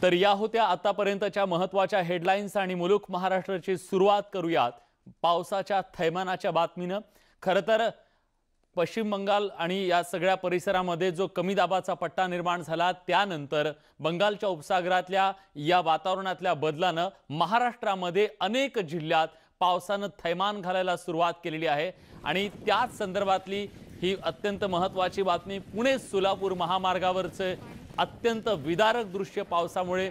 तर या होत्या आतापर्यंतच्या महत्त्वाच्या हेडलाईन्स आणि मुलुक महाराष्ट्राची सुरुवात करूयात पावसाच्या थैमानाच्या बातमीनं। खरं तर पश्चिम बंगाल आणि या सगळ्या परिसरामध्ये जो कमी दाबाचा पट्टा निर्माण झाला त्यानंतर बंगालच्या उपसागरातल्या या वातावरणातल्या बदलानं महाराष्ट्रामध्ये अनेक जिल्ह्यात पावसानं थैमान घालायला सुरुवात केलेली आहे आणि त्याच संदर्भातली ही अत्यंत महत्त्वाची बातमी। पुणे सोलापूर महामार्गावरचे अत्यंत विदारक दृश्य पावसामुळे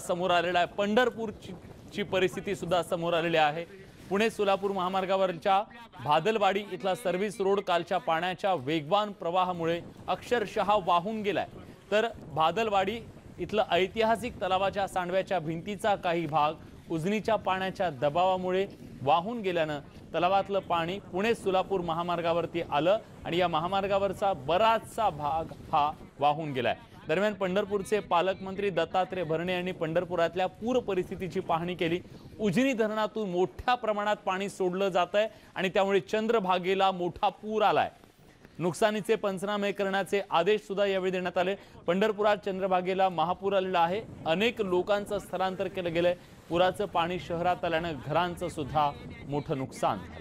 समोर आलेलं आहे। पंढरपूरची परिस्थिती सुद्धा समोर आलेली आहे। पुणे सोलापूर महामार्गावरच्या भादलवाडी इथला सर्व्हिस रोड कालच्या पाण्याच्या वेगवान प्रवाहामुळे अक्षरशः वाहून गेलाय। तर भादलवाडी इथलं ऐतिहासिक तलावाच्या सांडव्याच्या भिंतीचा काही भाग उजनीच्या पाण्याच्या दबावामुळे वाहून गेल्यानं तलावातलं पाणी पुणे सोलापूर महामार्गावरती आलं आणि या महामार्गावरचा बराचसा भाग हा वाहून गेलाय। दरम्यान पंढरपूरचे पालकमंत्री दत्तात्रय भरणे यांनी पंढरपुरातल्या पूर परिस्थितीची पाहणी केली। उजनी धरणातून मोठ्या प्रमाणात पाणी सोडलं जातंय आणि त्यामुळे चंद्रभागेला मोठा पूर आलाय। नुकसानीचे पंचनामे करण्याचे आदेश सुद्धा यावेळी देण्यात आले। पंढरपुरात चंद्रभागेला महापूर आलेला आहे। अनेक लोकांचं स्थलांतर केलं गेलंय। पुराचं पाणी शहरात आल्यानं घरांचं सुद्धा मोठं नुकसान झालं।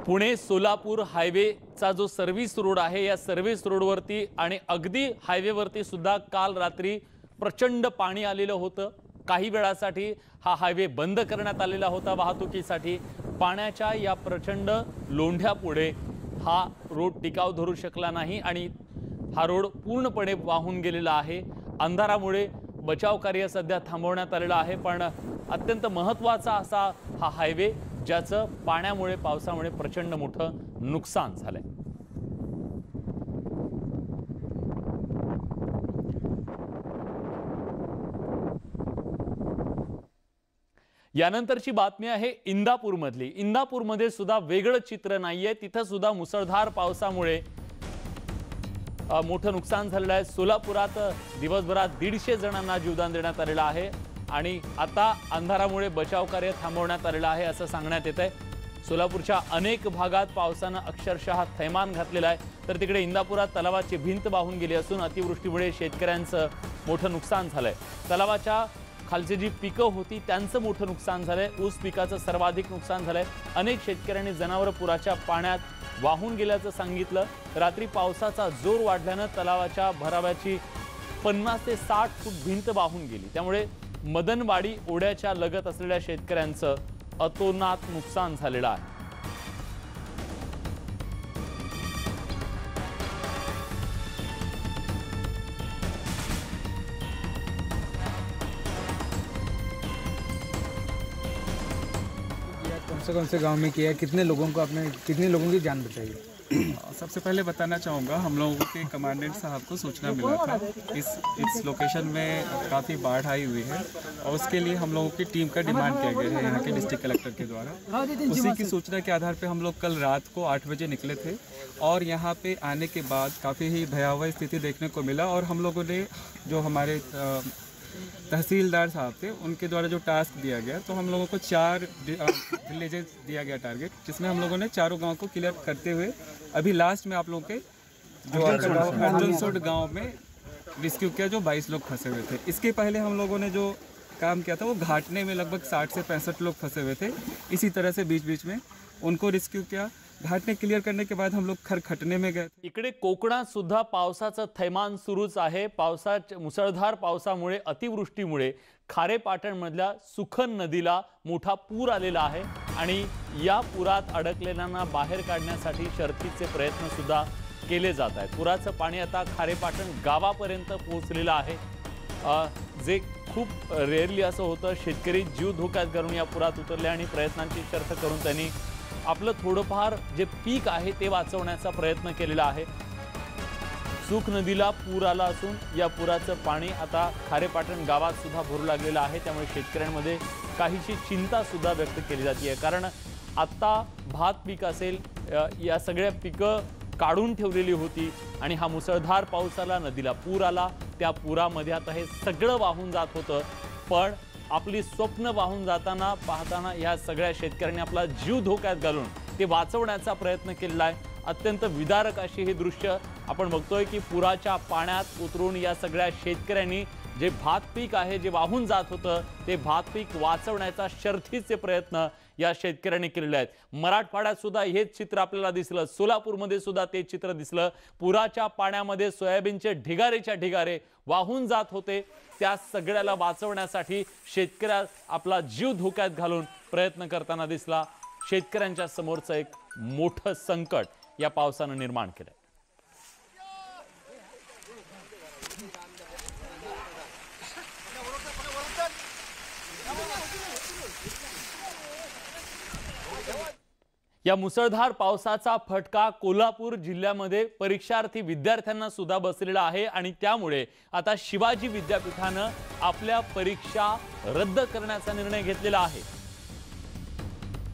पुणे सोलापूर हायवेचा जो सर्व्हिस रोड आहे या सर्व्हिस रोडवरती आणि अगदी हायवेवरती सुद्धा काल रात्री प्रचंड पाणी आलेलं होतं। काही वेळासाठी हा हायवे बंद करण्यात आलेला होता वाहतुकीसाठी। पाण्याच्या या प्रचंड लोंढ्यापुढे हा रोड टिकाव धरू शकला नाही आणि हा रोड पूर्णपणे वाहून गेलेला आहे। अंधारामुळे बचाव कार्य सध्या थांबवण्यात आलेलं आहे, पण अत्यंत महत्त्वाचा असा हा हायवे ज्याचं पाण्यामुळे पावसामुळे प्रचंड मोठं नुकसान झालंय। यानंतरची बातमी आहे इंदापूरमधली। इंदापूरमध्ये सुद्धा वेगळं चित्र नाहीये। तिथं सुद्धा मुसळधार पावसामुळे मोठं नुकसान झालेलं आहे। सोलापुरात दिवसभरात 150 जणांना जीवदान देण्यात आलेलं आहे आणि आता अंधारामुळे बचाव कार्य थांबवण्यात आलेलं आहे असं सांगण्यात येत आहे। सोलापूरच्या अनेक भागात पावसानं अक्षरशः थैमान घातलेलं आहे। तर तिकडे इंदापुरात तलावाची भिंत वाहून गेली असून अतिवृष्टीमुळे शेतकऱ्यांचं मोठं नुकसान झालंय। तलावाच्या खालची जी पिकं होती त्यांचं मोठं नुकसान झालंय। ऊस पिकाचं सर्वाधिक नुकसान झालंय। अनेक शेतकऱ्यांनी जनावरं पुराच्या पाण्यात वाहून गेल्याचं सांगितलं। रात्री पावसाचा जोर वाढल्यानं तलावाच्या भराव्याची 50 ते 60 फूट भिंत वाहून गेली। त्यामुळे मदनवाडी ओढ्याच्या लगत असलेल्या शेतकऱ्यांचं अतोनात नुकसान झालेलं आहे। कौन से गांव में किया, कितने लोगों को आपने, कितने लोगों की जान बचाई? सबसे पहले बताना चाहूँगा, हम लोगों के कमांडेंट साहब को सूचना मिला था इस लोकेशन में काफ़ी बाढ़ आई हुई है और उसके लिए हम लोगों की टीम का डिमांड किया गया है यहाँ के डिस्ट्रिक्ट कलेक्टर के द्वारा। उसी की सूचना के आधार पे हम लोग कल रात को 8 बजे निकले थे और यहाँ पे आने के बाद काफ़ी ही भयावह स्थिति देखने को मिला और हम लोगों ने जो हमारे तहसीलदार साहब थे उनके द्वारा जो टास्क दिया गया, तो हम लोगों को 4 विलेजेस दिया गया टारगेट, जिसमें हम लोगों ने चारों गांव को क्लियर करते हुए अभी लास्ट में आप लोगों के जो अर्जुनसोड गांव में रेस्क्यू किया जो 22 लोग फंसे हुए थे। इसके पहले हम लोगों ने जो काम किया था वो घाटने में लगभग 60 से 65 लोग फंसे हुए थे। इसी तरह से बीच बीच में उनको रेस्क्यू किया। घाटने क्लियर करने के बाद हम लोग खरखटने में गए थे। इकडे कोकणात सुद्धा पावसाचं थैमान सुरूच आहे। मुसळधार पावसामुळे अतिवृष्टीमुळे खारेपाटणमधल्या सुखन नदीला मोठा पूर आलेला आहे आणि या पुरात अडकलेल्यांना बाहेर काढण्यासाठी शर्थीचे प्रयत्न सुद्धा केले जात आहेत। पुराचं पाणी आता खारेपाटण गावापर्यंत पोहोचलेलं आहे, जे खूप रेअरली असं होतं। शेतकरी जीव धोक्यात घालून या पुरात उतरले आणि प्रयत्नांची शर्थ करून त्यांनी आपलं थोडंफार जे पीक आहे ते वाचवण्याचा प्रयत्न केलेला आहे। सुख नदीला पूर आला असून या पुराचं पाणी आता खारेपाटण गावात सुद्धा भरू लागलेलं आहे। त्यामुळे शेतकऱ्यांमध्ये काहीशी चिंता सुद्धा व्यक्त केली जाते, कारण आता भात पीक असेल, या सगळ्या पिकं काढून ठेवलेली होती आणि हा मुसळधार पाऊस आला, नदीला पूर आला। त्या पुरामध्ये आता हे सगळं वाहून जात होतं, पण आपली स्वप्न वाहून जाताना पाहताना या सगळ्या शेतकऱ्यांनी आपला जीव धोक्यात घालून ते वाचवण्याचा प्रयत्न केलेला आहे। अत्यंत विदारक अशी ही दृश्य आपण बघतोय की पुराच्या पाण्यात उतरून या सगळ्या शेतकऱ्यांनी जे भात पीक आहे जे वाहून जात होतं ते भात पीक वाचवण्याचा शर्थीचे प्रयत्न या शेतकऱ्यांनी केलेले आहेत। मराठवाड्यात सुद्धा हेच चित्र आपल्याला दिसलं, सोलापूरमध्ये सुद्धा ते चित्र दिसलं। पुराच्या पाण्यामध्ये सोयाबीनचे ढिगारेच्या ढिगारे वाहून जात होते, त्या सगळ्याला वाचवण्यासाठी शेतकऱ्या आपला जीव धोक्यात घालून प्रयत्न करताना दिसला। शेतकऱ्यांच्या समोरचं एक मोठं संकट या पावसानं निर्माण केलं। या मुसळधार पावसाचा फटका कोल्हापूर जिल्ह्यामध्ये परीक्षार्थी विद्यार्थ्यांना सुद्धा बसलेला आहे आणि त्यामुळे आता शिवाजी विद्यापीठानं आपल्या परीक्षा रद्द करण्याचा निर्णय घेतलेला आहे।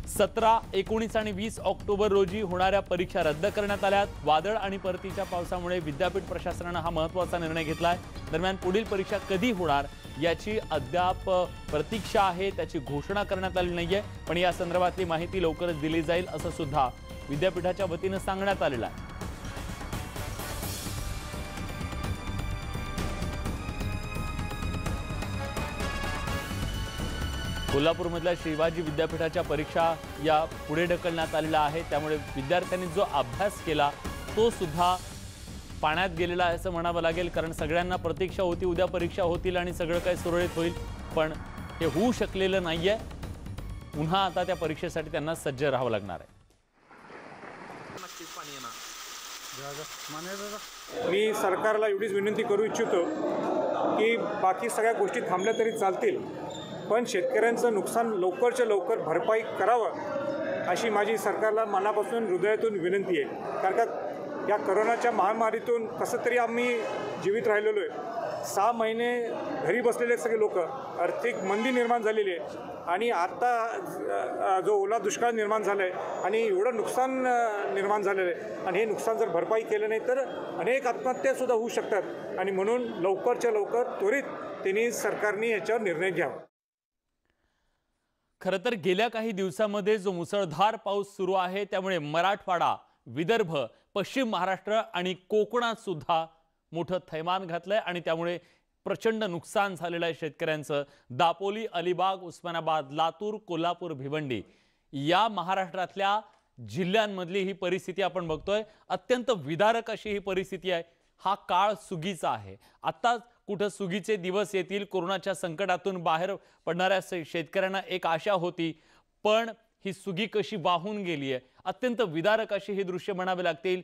17, 19 आणि 20 ऑक्टोबर रोजी होणाऱ्या परीक्षा रद्द करण्यात आल्यात। वादळ आणि परतीच्या पावसामुळे विद्यापीठ प्रशासनानं हा महत्त्वाचा निर्णय घेतलाय। दरम्यान पुढील परीक्षा कधी होणार याची अद्याप प्रतीक्षा आहे, त्याची घोषणा करण्यात आली नाहीये, पण या संदर्भातली माहिती लवकरच दिली जाईल असं सुद्धा विद्यापीठाच्या वतीनं सांगण्यात आलेलं आहे। कोल्हापूरमधल्या शिवाजी विद्यापीठाच्या परीक्षा या पुढे ढकलण्यात आलेल्या आहे, त्यामुळे विद्यार्थ्यांनी जो अभ्यास केला तो सुद्धा पाण्यात गेलेला आहे असं म्हणावं लागेल, कारण सगळ्यांना प्रतीक्षा होती उद्या परीक्षा होतील आणि सगळं काही सुरळीत होईल, पण हे होऊ शकलेलं नाहीये। पुन्हा आता त्या परीक्षेसाठी त्यांना सज्ज राहावं लागणार आहे। मी सरकारला एवढीच विनंती करू इच्छितो की बाकी सगळ्या गोष्टी थांबल्या तरी चालतील, पण शेतकऱ्यांचं नुकसान लवकरच्या लवकर भरपाई करावं अशी माझी सरकारला मनापासून हृदयातून विनंती आहे। कारण का या कोरोनाच्या महामारीतून कसं तरी आम्ही जीवित राहिलेलो आहे। 6 महिने घरी बसलेले सगळे लोक, आर्थिक मंदी निर्माण झालेली आहे आणि आता जो ओला दुष्काळ निर्माण झाला आहे आणि एवढं नुकसान निर्माण झालेलं आहे आणि हे नुकसान जर भरपाई केलं नाही तर अनेक आत्महत्यासुद्धा होऊ शकतात आणि म्हणून लवकरच्या लवकर त्वरित त्यांनी सरकारने याच्यावर निर्णय घ्यावा। खरं तर गेल्या काही दिवसांमध्ये जो मुसळधार पाऊस सुरू आहे त्यामुळे मराठवाडा, विदर्भ, पश्चिम महाराष्ट्र आणि कोकणात सुद्धा मोठं थैमान घातलंय आणि त्यामुळे प्रचंड नुकसान झालेलं आहे शेतकऱ्यांचं। दापोली, अलिबाग, उस्मानाबाद, लातूर, कोल्हापूर, भिवंडी या महाराष्ट्रातल्या जिल्ह्यांमधली ही परिस्थिती आपण बघतोय। अत्यंत विदारक अशी ही परिस्थिती आहे। हा काळ सुगीचा आहे। आता कुठं सुगीचे दिवस येतील, कोरोनाच्या संकटातून बाहेर पडणाऱ्या शेतकऱ्यांना एक आशा होती, पण ही सुगी कशी वाहून गेली आहे। अत्यंत विदारक अशी ही दृश्य म्हणावे लागतील।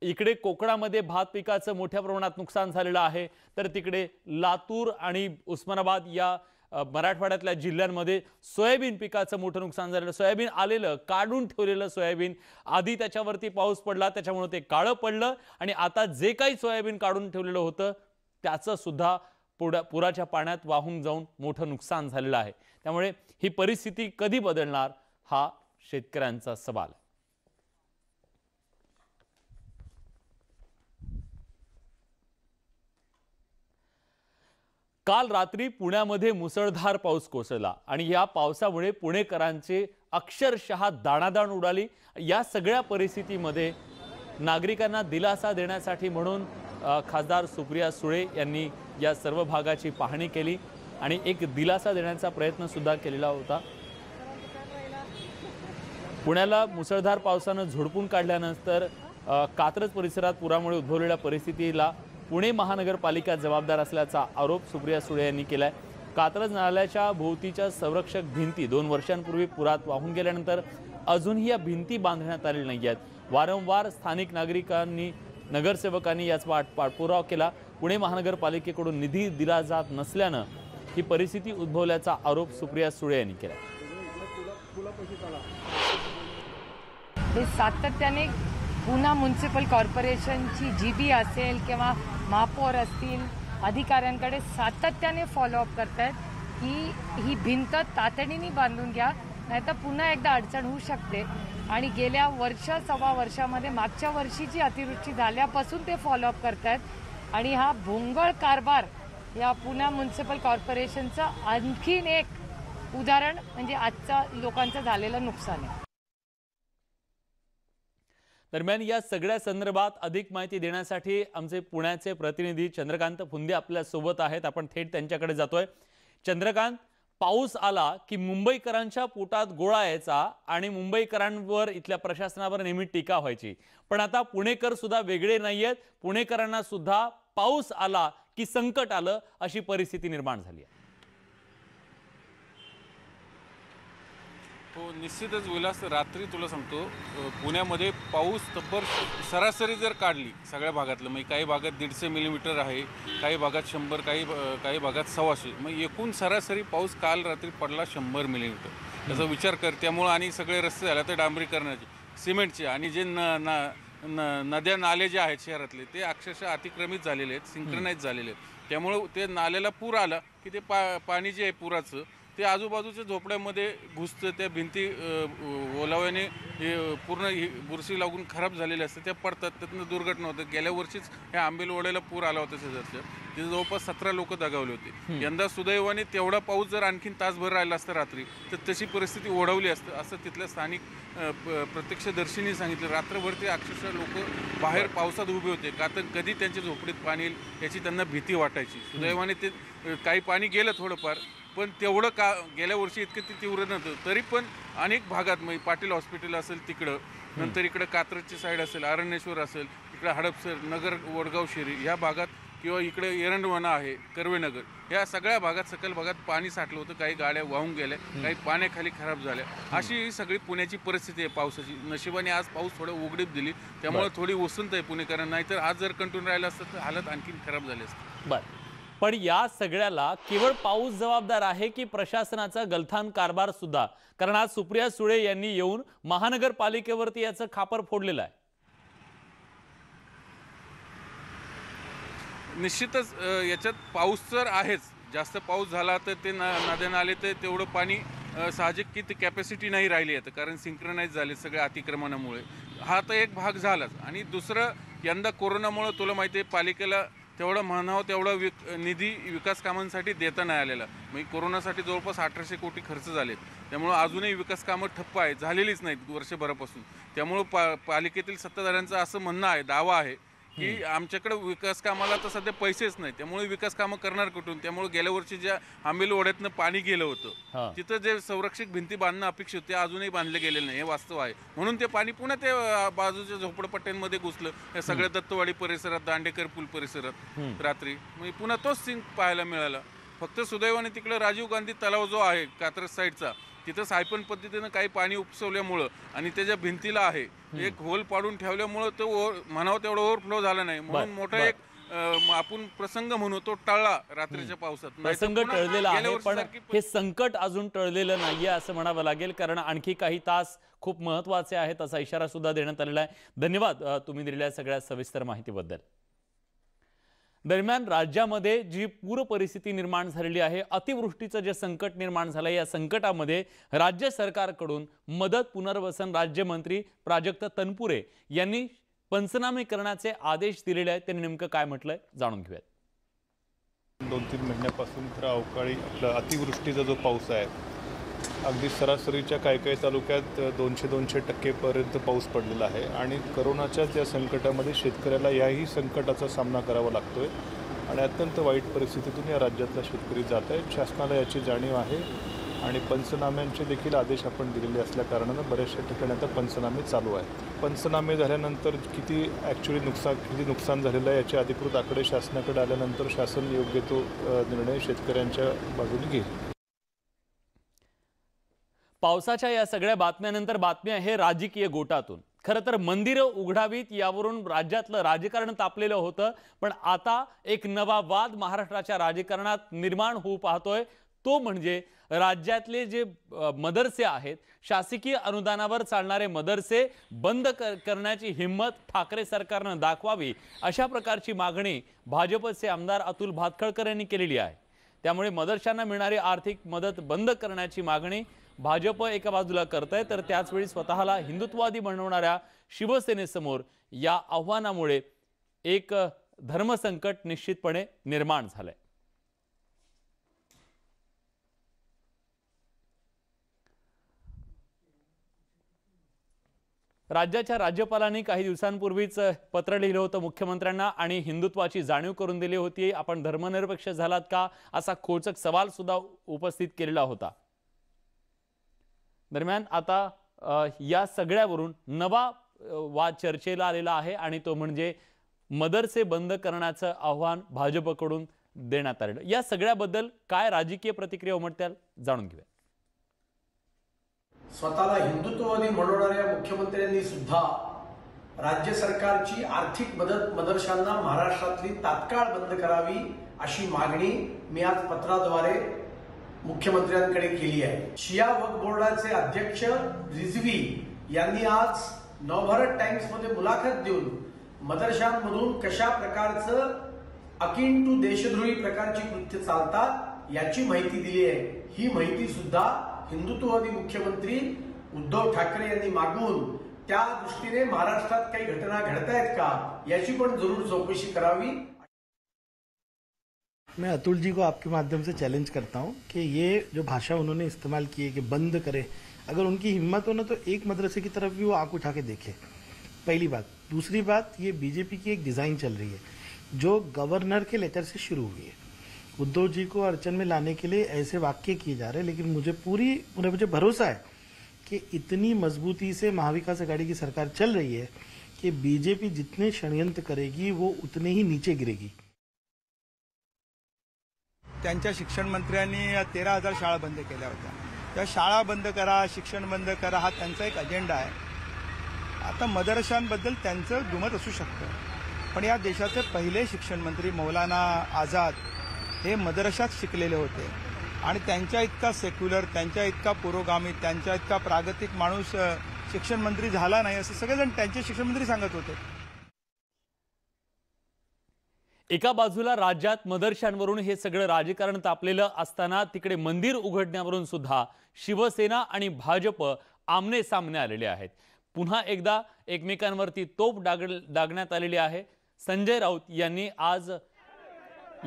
इकडे कोकणामध्ये भात पिकाचं मोठ्या प्रमाणात नुकसान झालेलं आहे, तर तिकडे लातूर आणि उस्मानाबाद या मराठवाड्यातल्या जिल्ह्यांमध्ये सोयाबीन पिकाचं मोठं नुकसान झालेलं। सोयाबीन आलेलं, काढून ठेवलेलं सोयाबीन, आधी त्याच्यावरती पाऊस पडला त्याच्यामुळे ते काळं पडलं आणि आता जे काही सोयाबीन काढून ठेवलेलं होतं त्याचं सुद्धा पुराच्या पाण्यात वाहून जाऊन मोठं नुकसान झालेलं आहे। त्यामुळे ही परिस्थिती कधी बदलणार हा शेतकऱ्यांचा सवाल आहे। काल रात्री पुण्यामध्ये मुसळधार पाऊस कोसळला आणि या पावसामुळे पुणेकरांचे अक्षरशः दाणादाण उडाली। या सगळ्या परिस्थितीमध्ये नागरिकांना दिलासा देण्यासाठी म्हणून खासदार सुप्रिया सुळे यांनी या सर्व भागाची पाहणी केली आणि एक दिलासा देण्याचा प्रयत्न सुद्धा केलेला होता। पुण्याला मुसळधार पावसानं झोडपून काढल्यानंतर कात्रज परिसरात पुरामुळे उद्भवलेल्या परिस्थितीला पुणे महानगरपालिका जबाबदार असल्याचा आरोप सुप्रिया सुळे यांनी केलाय। कात्रज नाल्याच्या भोवतीच्या संरक्षक भिंती 2 वर्षांपूर्वी पुरात वाहून गेल्यानंतर अजूनही या भिंती बांधण्यात आलेल्या नाहीयेत। वारंवार स्थानिक नागरिकांनी, नगरसेवकांनी याचा पाठपुरावा केला। पुणे महानगरपालिकेकडून निधी दिला जात नसल्यानं ही परिस्थिती उद्भवल्याचा आरोप सुप्रिया सुळे यांनी केला। हे सातत्याने पुणे म्युनिसिपल कॉर्पोरेशनची जीबी असेल किंवा महापौर असतील अधिकाऱ्यांकडे सातत्याने फॉलोअप करतायत की ही भिंत तातडीने बांधून घ्या, नाहीतर पुन्हा एकदा अडचण होऊ शकते। आणि गेल्या सव्वा वर्षामध्ये मागच्या वर्षीची अतिवृष्टी झाल्यापासून ते फॉलोअप करतायत आणि हा भोंगळ कारभार या पुणे म्युनिसिपल कॉर्पोरेशनचं आणखीन एक उदाहरण म्हणजे आजचा लोकांचं झालेलं नुकसान आहे। दरम्यान या सगळ्या संदर्भात अधिक माहिती देण्यासाठी आमचे पुण्याचे प्रतिनिधी चंद्रकांत फुंदे आपल्या सोबत आहेत। आपण थेट त्यांच्याकडे जातोय। चंद्रकांत, पाऊस आला की मुंबईकरांच्या पोटात गोळा यायचा आणि मुंबईकरांवर इथल्या प्रशासनावर नेहमी टीका व्हायची, पण आता पुणेकर सुद्धा वेगळे नाहीयेत। पुणेकरांना सुद्धा पाऊस आला की संकट आलं अशी परिस्थिती निर्माण झाली आहे। हो, निश्चितच विलास, रात्री तुला सांगतो पुण्यामध्ये पाऊस तब्बल सरासरी जर काढली सगळ्या भागातलं, म्हणजे काही भागात 150 मिलीमीटर आहे, काही भागात 100, काही भागात 125, मग एकूण सरासरी पाऊस काल रात्री पडला 100 मिलीमीटर। त्याचा विचार कर, त्यामुळं आणि सगळे रस्ते झाले ते डांबरीकरणाचे, सिमेंटचे, आणि जे नद्या नाले जे आहेत शहरातले ते अक्षरशः अतिक्रमित झालेले आहेत, सिंक्रोनाइज झालेले आहेत। त्यामुळं ते नाल्याला पूर आला की ते पाणी जे आहे पुराचं ते आजूबाजूच्या झोपड्यामध्ये घुसतं, त्या भिंती ओलाव्याने पूर्ण बुरशी लागून खराब झालेल्या असतात, त्या पडतात, त्यातनं दुर्घटना होतं। गेल्या वर्षीच ह्या आंबेलवाड्याला पूर आला होता शेजारच्या, तिथे जवळपास 17 लोक दगावले होते। यंदा सुदैवाने तेवढा पाऊस जर आणखीन तासभर राहिला असता रात्री तर तशी परिस्थिती ओढवली असतं, असं तिथल्या स्थानिक प्रत्यक्षदर्शींनी सांगितलं। रात्रभर ते अक्षरशः लोक बाहेर पावसात उभे होते, का तर कधी त्यांच्या झोपडीत पाणी येईल याची त्यांना भीती वाटायची। सुदैवाने ते काही पाणी गेलं थोडंफार, पण तेवढं का गेल्या वर्षी इतकं ते तीव्र नव्हतं। तरी पण अनेक भागात, म्हणजे पाटील हॉस्पिटल असेल तिकडं, नंतर इकडं कात्रजची साईड असेल, अरण्येश्वर असेल, इकडं हडपसर, नगर, वडगाव शेरी ह्या भागात, किंवा इकडे एरंडवणा आहे, कर्वेनगर, या सगळ्या भागात, सकल भागात पाणी साठलं होतं। काही गाड्या वाहून गेल्या, काही पाण्याखाली खराब झाल्या। अशी ही सगळी पुण्याची परिस्थिती आहे पावसाची। नशिबाने आज पाऊस थोडं उघडीप दिली, त्यामुळे थोडी वसंत आहे पुणेकरांना, नाहीतर आज जर कंटिन्यू राहिलं असतं तर हालत आणखीन खराब झाली असते। बरं, पण या सगळ्याला केवळ पाऊस जबाबदार आहे की प्रशासनाचा गलथान कारभार सुद्धा? कारण आज सुप्रिया सुळे यांनी येऊन महानगरपालिकेवरती याचं खापर फोडलेलं आहे। निश्चितच याच्यात पाऊस तर आहेच, जास्त पाऊस झाला तर ते नद्या नाले तर तेवढं पाणी साहजिक की ती कॅपॅसिटी नाही राहिली आहे, कारण सिंक्रोनाइज झाले सगळ्या अतिक्रमणामुळे। हा तर एक भाग झालाच, आणि दुसरं यंदा कोरोनामुळे तुला माहिती आहे पालिकेला तेवढं म्हणावं तेवढा निधी विकास कामांसाठी देता नाही आलेला। म्हणजे कोरोनासाठी जवळपास 1800 कोटी खर्च झालेत, त्यामुळं अजूनही विकास कामं ठप्प आहेत, झालेलीच नाहीत वर्षभरापासून। त्यामुळं पालिकेतील सत्ताधाऱ्यांचं असं म्हणणं आहे, दावा आहे की आमच्याकडे विकास कामाला तर सध्या पैसेच नाही, त्यामुळे विकास कामं करणार कुठून? त्यामुळे गेल्या वर्षी ज्या आंबेलवाड्यातनं पाणी गेलं होतं तिथं जे संरक्षक भिंती बांधणं अपेक्षित होते अजूनही बांधले गेलेले नाही, हे वास्तव आहे। म्हणून ते पाणी पुन्हा ते बाजूच्या झोपडपट्ट्यांमध्ये घुसलं, या सगळ्या दत्तवाडी परिसरात, दांडेकर पूल परिसरात रात्री, म्हणजे पुन्हा तोच सीन पाहायला मिळाला। फक्त सुदैवाने तिकडे राजीव गांधी तलाव जो आहे कात्रज साईडचा, तिथं सायपन पद्धतीनं काही पाणी उपसवल्यामुळं आणि त्याच्या भिंतीला आहे एक होल पाडून ठेवल्यामुळं तो म्हणावं तेवढा ओव्हरफ्लो झाला नाही, म्हणून मोठा एक आपण प्रसंग म्हणू तो टळला रात्रीच्या पावसात। प्रसंग टळलेला आहे, पण हे संकट अजून टळलेलं नाहीये असं म्हणावं लागेल, कारण आणखी काही तास खूप महत्त्वाचे आहेत असा इशारा सुद्धा देण्यात आलेला आहे। धन्यवाद तुम्ही दिलेल्या सगळ्या सविस्तर माहितीबद्दल। दरम्यान राज्यामध्ये जी पूर परिस्थिती निर्माण झालेली आहे, अतिवृष्टीचं जे संकट निर्माण झालं, या संकटामध्ये राज्य सरकारकडून मदत पुनर्वसन राज्यमंत्री प्राजक्त तनपुरे यांनी पंचनामे करण्याचे आदेश दिलेले आहेत। त्यांनी नेमकं काय म्हटलंय जाणून घेऊयात। 2-3 महिन्यापासून तर अवकाळी आपला अतिवृष्टीचा जो पाऊस आहे, अगदी सरासरीच्या काही तालुक्यात 200% पर्यंत पाऊस पडलेला आहे, आणि करोनाच्या त्या संकटामध्ये शेतकऱ्याला याही संकटाचा सामना करावा लागतोय, आणि अत्यंत वाईट परिस्थितीतून या राज्यातला शेतकरी जात आहे। शासनाला याची जाणीव आहे, आणि पंचनाम्यांचे देखील आदेश आपण दिलेले असल्या कारणानं बऱ्याचशा ठिकाणी आता पंचनामे चालू आहेत। पंचनामे झाल्यानंतर किती नुकसान झालेलं आहे याचे अधिकृत आकडे शासनाकडे आल्यानंतर शासन योग्य तो निर्णय शेतकऱ्यांच्या बाजूने घेईल। पावसाच्या या सगळ्या बातम्यानंतर बातमी आहे राजकीय गोटातून। खरं तर मंदिरं उघडावीत यावरून राज्यातलं राजकारण तापलेलं होतं, पण आता एक नवा वाद महाराष्ट्राच्या राजकारणात निर्माण होऊ पाहतोय। तो म्हणजे राज्यातले जे मदरसे आहेत, शासकीय अनुदानावर चालणारे मदरसे बंद करण्याची हिम्मत ठाकरे सरकारनं दाखवावी, अशा प्रकारची मागणी भाजपचे आमदार अतुल भातखळकर यांनी केलेली आहे। त्यामुळे मदरशांना मिळणारी आर्थिक मदत बंद करण्याची मागणी भाजप एका बाजूला करतंय, तर त्याचवेळी स्वतःला हिंदुत्ववादी बनवणाऱ्या शिवसेनेसमोर या आव्हानामुळे एक धर्मसंकट निश्चितपणे निर्माण झालंय। राज्याच्या राज्यपालांनी काही दिवसांपूर्वीच पत्र लिहिलं होतं मुख्यमंत्र्यांना आणि हिंदुत्वाची जाणीव करून दिली होती। आपण धर्मनिरपेक्ष झालात का असा खोचक सवाल सुद्धा उपस्थित केलेला होता। दरम्यान आता या सगळ्यावरून नवा वाद चर्चेला आलेला आहे आणि तो म्हणजे मदरसे बंद करण्याचं आव्हान भाजपकडून देण्यात आलेलं। या सगळ्याबद्दल काय राजकीय प्रतिक्रिया उमटतील जाणून घेऊया। स्वतःला हिंदुत्ववादी म्हणणाऱ्या मुख्यमंत्र्यांनी सुद्धा राज्य सरकारची आर्थिक मदत मदरशांना महाराष्ट्रातली तात्काळ बंद करावी अशी मागणी मी आज पत्राद्वारे मुख्यमंत्र्यांकडे केली आहे। शिया वक्फ बोर्डाचे अध्यक्ष रिझवी यांनी आज नवभारत टाइम्स मध्ये मुलाखत देऊन मदरशांमधून कशा प्रकारचं अकिन टू देशद्रोही प्रकारची कृत्य चालतात याची माहिती दिली आहे। ही माहिती सुद्धा हिंदुत्ववादी मुख्यमंत्री उद्धव ठाकरे यांनी मागवून त्या दृष्टीने महाराष्ट्रात काही घटना घडतायत का याची पण जरूर चौकशी करावी। मैं अतुल जी को आपके माध्यम से चैलेंज करता हूं कि ये जो भाषा उन्होंने इस्तेमाल की है कि बंद करे, अगर उनकी हिम्मत हो ना तो एक मदरसे की तरफ भी वो आंख उठा के देखे। पहली बात। दूसरी बात, ये बीजेपी की एक डिजाइन चल रही है जो गवर्नर के लेटर से शुरू हुई है। उद्धव जी को अड़चन में लाने के लिए ऐसे वाक्य किए जा रहे हैं, लेकिन मुझे भरोसा है कि इतनी मजबूती से महाविकास आघाड़ी की सरकार चल रही है कि बीजेपी जितने षड्यंत्र करेगी वो उतने ही नीचे गिरेगी। त्यांच्या शिक्षण मंत्र्यांनी 13,000 शाळा बंद केल्या होत्या। त्या शाळा बंद करा, शिक्षण बंद करा हा त्यांचा एक अजेंडा आहे। आता मदरशांबद्दल त्यांचं दुमत असू शकतं, पण या देशाचे पहिले शिक्षण मंत्री मौलाना आझाद हे मदरशात शिकलेले होते आणि त्यांच्या इतका सेक्युलर, त्यांच्या इतका पुरोगामी, त्यांच्या इतका प्रागतिक माणूस शिक्षण मंत्री झाला नाही असं सगळेजण त्यांचे शिक्षण मंत्री सांगत होते। एका बाजूला राज्यात मदरशांवरून हे सगळं राजकारण तापलेलं असताना तिकडे मंदिर उघडण्यावरून सुद्धा शिवसेना आणि भाजप आमने सामने आलेले आहेत। पुन्हा एकदा एकमेकांवरती तोफ डागण्यात आलेली आहे। संजय राऊत यांनी आज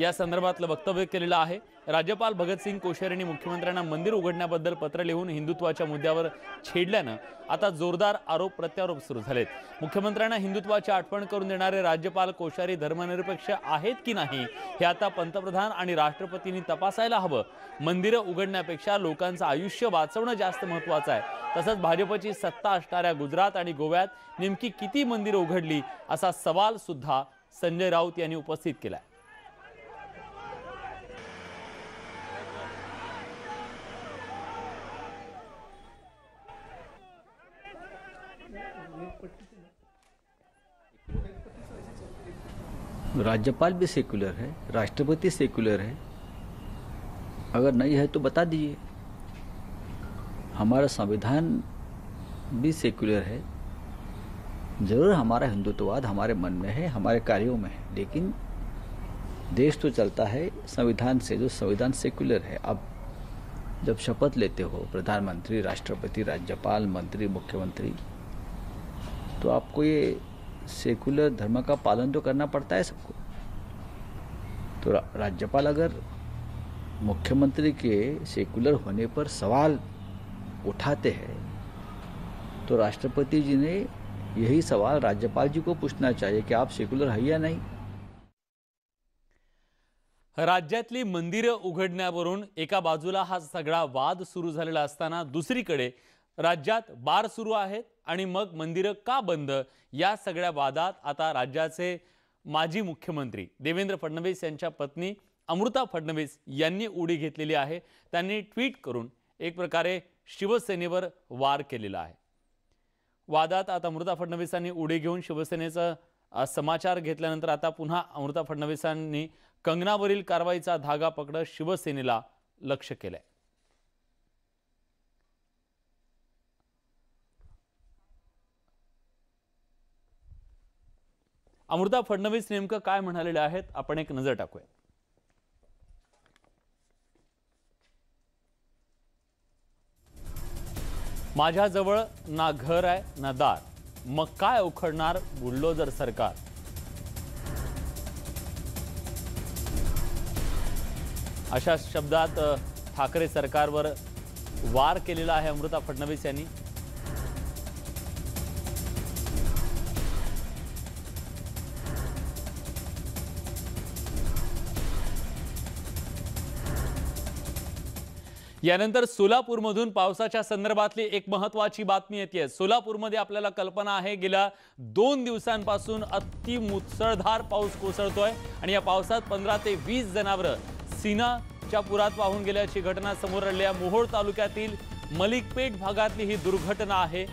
या संदर्भातलं वक्तव्य केलेलं आहे। राज्यपाल भगतसिंग कोश्यारी यांनी मुख्यमंत्र्यांना मंदिर उघडण्याबद्दल पत्र लिहून हिंदुत्वाच्या मुद्द्यावर छेडल्यानं आता जोरदार आरोप प्रत्यारोप सुरू झालेत। मुख्यमंत्र्यांना हिंदुत्वाची आठवण करून देणारे राज्यपाल कोश्यारी धर्मनिरपेक्ष आहेत की नाही हे आता पंतप्रधान आणि राष्ट्रपतींनी तपासायला हवं। मंदिरं उघडण्यापेक्षा लोकांचं आयुष्य वाचवणं जास्त महत्त्वाचं आहे। तसंच भाजपची सत्ता असणाऱ्या गुजरात आणि गोव्यात नेमकी किती मंदिरं उघडली असा सवाल सुद्धा संजय राऊत यांनी उपस्थित केलाय। राज्यपाल भी सेक्युलर है, राष्ट्रपति सेक्युलर है, अगर नहीं है तो बता दीजिए। हमारा संविधान भी सेक्युलर है। जरूर हमारा हिंदुत्ववाद हमारे मन में है, हमारे कार्यों में है, लेकिन देश तो चलता है संविधान से, जो संविधान सेक्युलर है। अब जब शपथ लेते हो प्रधानमंत्री, राष्ट्रपति, राज्यपाल, मंत्री, मुख्यमंत्री, तो आपको ये सेकुलर धर्म का पालन तो करना पड़ता है सबको। तो राज्यपाल अगर मुख्यमंत्री के सेकुलर होने पर सवाल उठाते हैं तो राष्ट्रपति जी ने यही सवाल राज्यपाल जी को पूछना चाहिए कि आप सेकुलर है या नहीं। राज्यातली मंदिरं उघडण्यावरून एका बाजूला हा सगळा वाद सुरू झालेला असताना दुसरीकडे राज्यात बार सुरू आहेत आणि मग मंदिरं का बंद या सगळ्या वादात आता राज्याचे माजी मुख्यमंत्री देवेंद्र फडणवीस यांच्या पत्नी अमृता फडणवीस यांनी उडी घेतलेली आहे। त्यांनी ट्विट करून एक प्रकारे शिवसेनेवर वार केलेला आहे। वादात आता अमृता फडणवीसांनी उडी घेऊन शिवसेनेचा समाचार घेतल्यानंतर आता पुन्हा अमृता फडणवीसांनी कंगनावरील कारवाईचा धागा पकडत शिवसेनेला लक्ष केलंय। अमृता फडणवीस नेमकं काय म्हणालेले आहेत आपण एक नजर टाकूया। माझ्याजवळ ना घर आहे ना दार, मग काय उखडणार बुलडोजर सरकार। अशा शब्दात ठाकरे सरकारवर वार केलेला आहे अमृता फडणवीस यांनी। यानंतर सोलापूरमधून पावसाच्या संदर्भातली एक महत्त्वाची बातमी येते। सोलापूरमध्ये आपल्याला कल्पना आहे गेल्या 2 दिवसांपासून अति मुसळधार पाऊस कोसळतोय आणि या पावसात 15 ते 20 जनावरं सीनाच्या पुरात वाहून गेल्याची घटना समोर आली आहे। मोहोळ तालुक्यातील मलिकपेठ भागातली ही दुर्घटना आहे।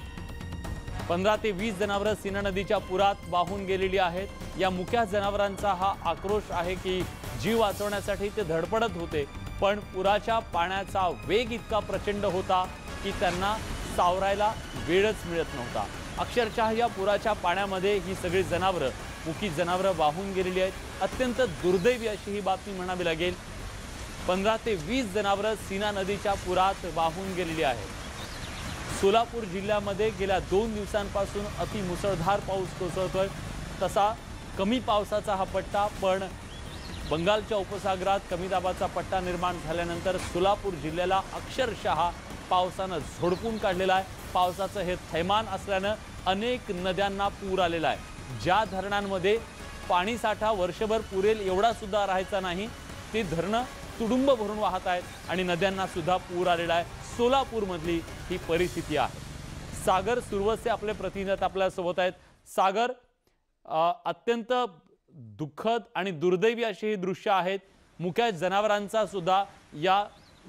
15 ते 20 जनावरं सीना नदीच्या पुरात वाहून गेलेली आहेत। या मुक्या जनावरांचा हा आक्रोश आहे की जीव वाचवण्यासाठी ते धडपडत होते, पण पुराच्या पाण्याचा वेग इतका प्रचंड होता की त्यांना सावरायला वेळच मिळत नव्हता। अक्षरशः या पुराच्या पाण्यामध्ये ही सगळी जनावरं, मुकी जनावरं वाहून गेलेली आहेत। अत्यंत दुर्दैवी अशी ही बातमी म्हणावी लागेल। 15 ते 20 जनावरं सीना नदीच्या पुरात वाहून गेलेली आहेत। सोलापूर जिल्ह्यामध्ये गेल्या 2 दिवसांपासून अति मुसळधार पाऊस कोसळतोय। तसा कमी पावसाचा हा पट्टा, पण बंगालच्या उपसागरात कमी दाबाचा पट्टा निर्माण झाल्यानंतर सोलापूर जिल्ह्याला अक्षरशः पावसानं झोडपून काढलेला आहे। पावसाचं हे थैमान असल्यानं अनेक नद्यांना पूर आलेला आहे। ज्या धरणांमध्ये पाणीसाठा वर्षभर पुरेल एवढा सुद्धा राहायचा नाही, ती धरणं तुडुंब भरून वाहत आहेत आणि नद्यांना सुद्धा पूर आलेला आहे। सोलापूरमधली ही परिस्थिती आहे। सागर सुरवसे आपले प्रतिनिधी आपल्यासोबत आहेत। सागर, अत्यंत दुःखद आणि दुर्दैवी अशी ही दृश्य आहेत। मुक्या जनावरांचा सुद्धा या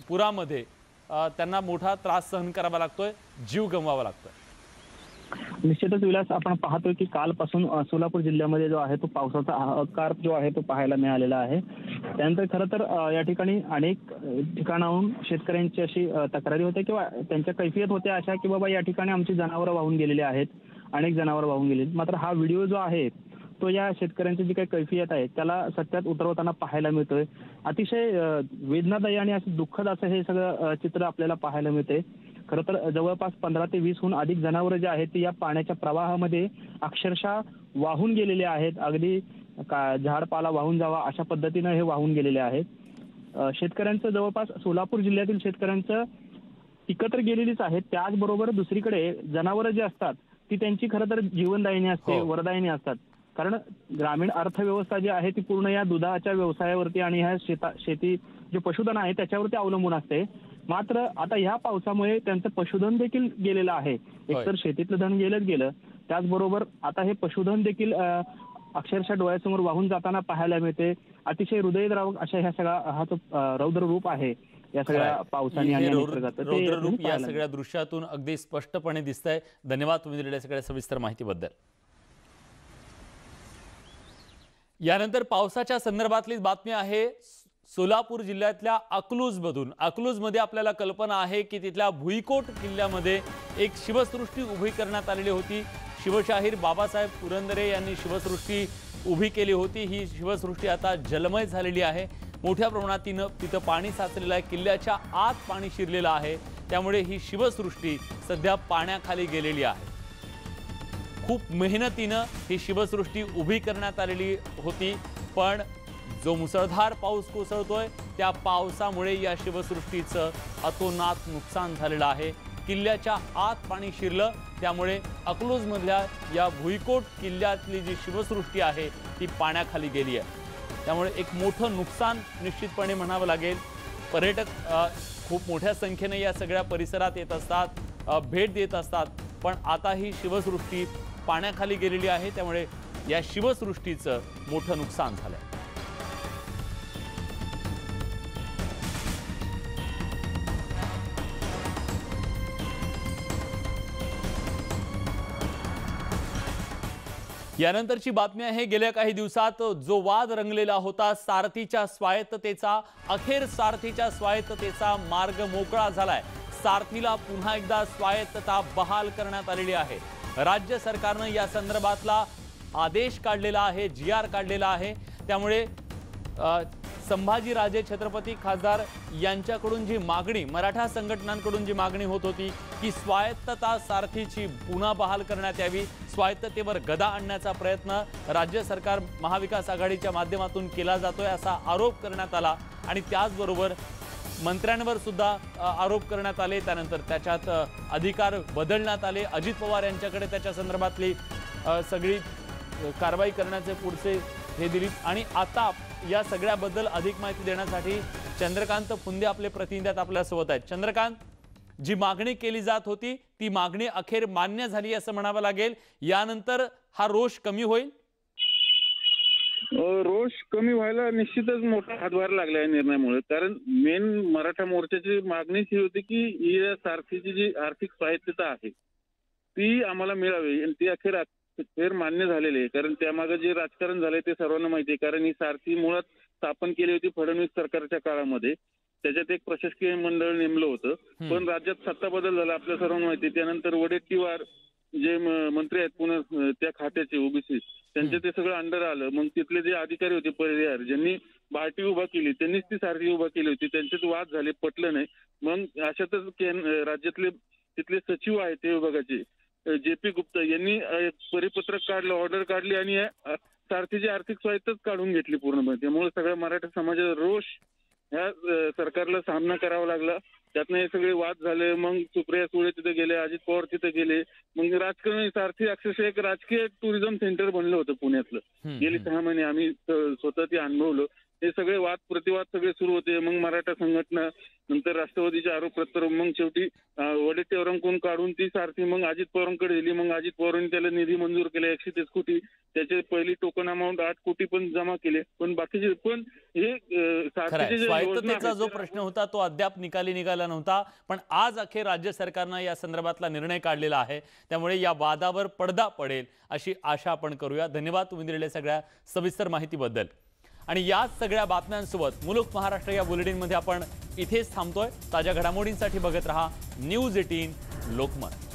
पुरामध्ये त्यांना मोठा त्रास सहन करावा लागतोय, जीव गमवावा लागतोय। निश्चितच विलास, आपण पाहतोय की कालपासून सोलापूर जिल्ह्यामध्ये जो आहे तो पावसाचा आकार जो आहे तो पाहायला मिळालेला आहे। त्यानंतर खरं तर या ठिकाणी अनेक ठिकाणाहून शेतकऱ्यांची अशी तक्रारी होते किंवा त्यांच्या कैफियत होत्या अशा की बाबा या ठिकाणी आमची जनावरं वाहून गेलेली आहेत, अनेक जनावरं वाहून गेलेली। मात्र हा व्हिडिओ जो आहे तो या शेतकऱ्यांची जी काही कैफियत आहे त्याला सत्यात उतरवताना पाहायला मिळतोय। अतिशय वेदनादायी आणि असं दुःखद असं हे सगळं चित्र आपल्याला पाहायला मिळते। खरं तर जवळपास 15 ते 20हून अधिक जनावरं जे आहेत ती या पाण्याच्या प्रवाहामध्ये अक्षरशः वाहून गेलेले आहेत। अगदी झाडपाला वाहून जावा अशा पद्धतीनं हे वाहून गेलेले आहेत। शेतकऱ्यांचं जवळपास सोलापूर जिल्ह्यातील शेतकऱ्यांचं पिकं तर गेलेलीच आहेत, त्याचबरोबर दुसरीकडे जनावरं जी असतात ती त्यांची खरं तर जीवनदायिनी असते, वरदायिनी असतात। कारण ग्रामीण अर्थव्यवस्था जी आहे ती पूर्ण या दुधाच्या व्यवसायावरती आणि ह्या शेती जे पशुधन आहे त्याच्यावरती अवलंबून असते। मात्र आता ह्या पावसामुळे त्यांचं पशुधन देखील गेलेलं आहे। एकतर शेतीतलं धन गेलं, त्याचबरोबर आता हे पशुधन देखील अक्षरशः डोळ्यासमोर वाहून जाताना पाहायला मिळते। अतिशय हृदयद्रावक अशा ह्या सगळा हा जो रौद्र रूप आहे या सगळ्या पावसाने आणि रौद्र रूप या सगळ्या दृश्यातून अगदी स्पष्टपणे दिसतंय। धन्यवाद तुम्ही दिलेल्या सगळ्या सविस्तर माहितीबद्दल। यानंतर पावसाच्या संदर्भातली बातमी आहे सोलापूर जिल्ह्यातल्या अकलूजमधून। अकलूजमध्ये आपल्याला कल्पना आहे की तिथल्या भुईकोट किल्ल्यामध्ये एक शिवसृष्टी उभी करण्यात आलेली होती। शिवशाहीर बाबासाहेब पुरंदरे यांनी शिवसृष्टी उभी केली होती। ही शिवसृष्टी आता जलमय झालेली आहे। मोठ्या प्रमाणात तिथं पाणी साचलेलं आहे, किल्ल्याच्या आत पाणी शिरलेलं आहे, त्यामुळे ही शिवसृष्टी सध्या पाण्याखाली गेलेली आहे। खूप मेहनतीनं ही शिवसृष्टी उभी करण्यात आलेली होती, पण जो मुसळधार पाऊस कोसळतोय त्या पावसामुळे या शिवसृष्टीचं अतोनात नुकसान झालेलं आहे। किल्ल्याच्या आत पाणी शिरलं, त्यामुळे अकलूजमधल्या या भुईकोट किल्ल्यातली जी शिवसृष्टी आहे ती पाण्याखाली गेली आहे। त्यामुळे एक मोठं नुकसान निश्चितपणे म्हणावं लागेल। पर्यटक खूप मोठ्या संख्येने या सगळ्या परिसरात येत असतात, भेट देत असतात, पण आता ही शिवसृष्टी पाण्याखाली गेलेली आहे, त्यामुळे या शिवसृष्टीचं मोठं नुकसान झालंय। यानंतरची बातमी आहे गेल्या काही दिवसात जो वाद रंगलेला होता सारथीच्या स्वायत्ततेचा, अखेर सारथीच्या स्वायत्ततेचा मार्ग मोकळा झालाय। सारथीला पुन्हा एकदा स्वायत्तता बहाल करण्यात आलेली आहे। राज्य सरकारनं या संदर्भातला आदेश काढलेला आहे, GR काढलेला आहे। त्यामुळे संभाजीराजे छत्रपती खासदार यांच्याकडून जी मागणी, मराठा संघटनांकडून जी मागणी होत होती की स्वायत्तता सारथीची पुन्हा बहाल करण्यात यावी, स्वायत्ततेवर गदा आणण्याचा प्रयत्न राज्य सरकार महाविकास आघाडीच्या माध्यमातून केला जातोय असा आरोप करण्यात आला आणि त्याचबरोबर मंत्र्यांवर सुद्धा आरोप करण्यात आले। त्यानंतर त्याच्यात अधिकार बदलण्यात आले। अजित पवार यांच्याकडे त्याच्या संदर्भातली सगळी कारवाई करण्याचे पुढचे हे दिली आणि आता या सगळ्याबद्दल अधिक माहिती देण्यासाठी चंद्रकांत फुंदे आपले प्रतिनिधी आपल्यासोबत आहेत. चंद्रकांत, जी मागणी केली जात होती ती मागणी अखेर मान्य झाली असं म्हणावं लागेल. यानंतर हा रोष कमी होईल? रोष कमी व्हायला निश्चितच मोठा हातभार लागला या निर्णयामुळे. कारण मेन मराठा मोर्चाची मागणीच ही होती की या सारथीची जी आर्थिक स्वायत्तता आहे ती आम्हाला मिळावी आणि ती अखेर मान्य झालेली आहे. कारण त्यामागे जे राजकारण झालंय ते सर्वांना माहिती आहे. कारण ही सारथी मुळात स्थापन केली होती फडणवीस सरकारच्या काळामध्ये. त्याच्यात एक प्रशासकीय मंडळ नेमलं होतं, पण राज्यात सत्ता बदल झाला आपल्या सर्वांना माहिती. त्यानंतर वडेट्टीवार जे मंत्री आहेत पुणे त्या खात्याचे ओबीसी त्यांचे ते सगळं अंडर आलं. मग तिथले जे अधिकारी होते परिहार ज्यांनी बार्टी उभा केली त्यांनीच ती सारथी उभा केली होती. त्यांच्यात वाद झाले, पटलं नाही. मग अशातच राज्यातले तिथले सचिव आहेत ते विभागाचे JP गुप्ता यांनी परिपत्रक काढलं, ऑर्डर काढली आणि सारथीची आर्थिक स्वायत्तच काढून घेतली पूर्णपणे. त्यामुळे सगळ्या मराठा समाजाचा रोष ह्या सरकारला सामना करावा लागला. त्यातनं हे सगळे वाद झाले. मग सुप्रिया सुळे तिथे गेले, अजित पवार तिथे गेले. मग राजकारण सारथी अक्षरशः एक राजकीय टुरिझम सेंटर बनलं होतं पुण्यातलं. गेली 6 महिने आम्ही स्वतः ते अनुभवलं. हे सगळे वाद प्रतिवाद सगळे सुरू होते. मग मराठा संघटना, नंतर राष्ट्रवादीचे आरोप प्रत्यारोप, मग शेवटी वडेट्टीवारांकडून काढून ती सारथी मग अजित पवारांकडे दिली. मग अजित पवारांनी त्याला निधी मंजूर केला 130 कोटी. त्याचे पहिली टोकन अमाऊंट 8 कोटी पण जमा केले. पण बाकीचे पण हे सारथीचे स्वायत्ततेचा जो प्रश्न होता तो अद्याप निकाली निघाला नव्हता. पण आज अखेर राज्य सरकारनं या संदर्भातला निर्णय काढलेला आहे. त्यामुळे या वादावर पडदा पडेल अशी आशा आपण करूया. धन्यवाद तुम्ही दिलेल्या सगळ्या सविस्तर माहितीबद्दल. आणि या सगळ्या बातम्यांसोबत मुलुक महाराष्ट्र या बुलेटिनमध्ये आपण इथेच थांबतोय. ताज्या घडामोडींसाठी बघत रहा न्यूज 18 लोकमत.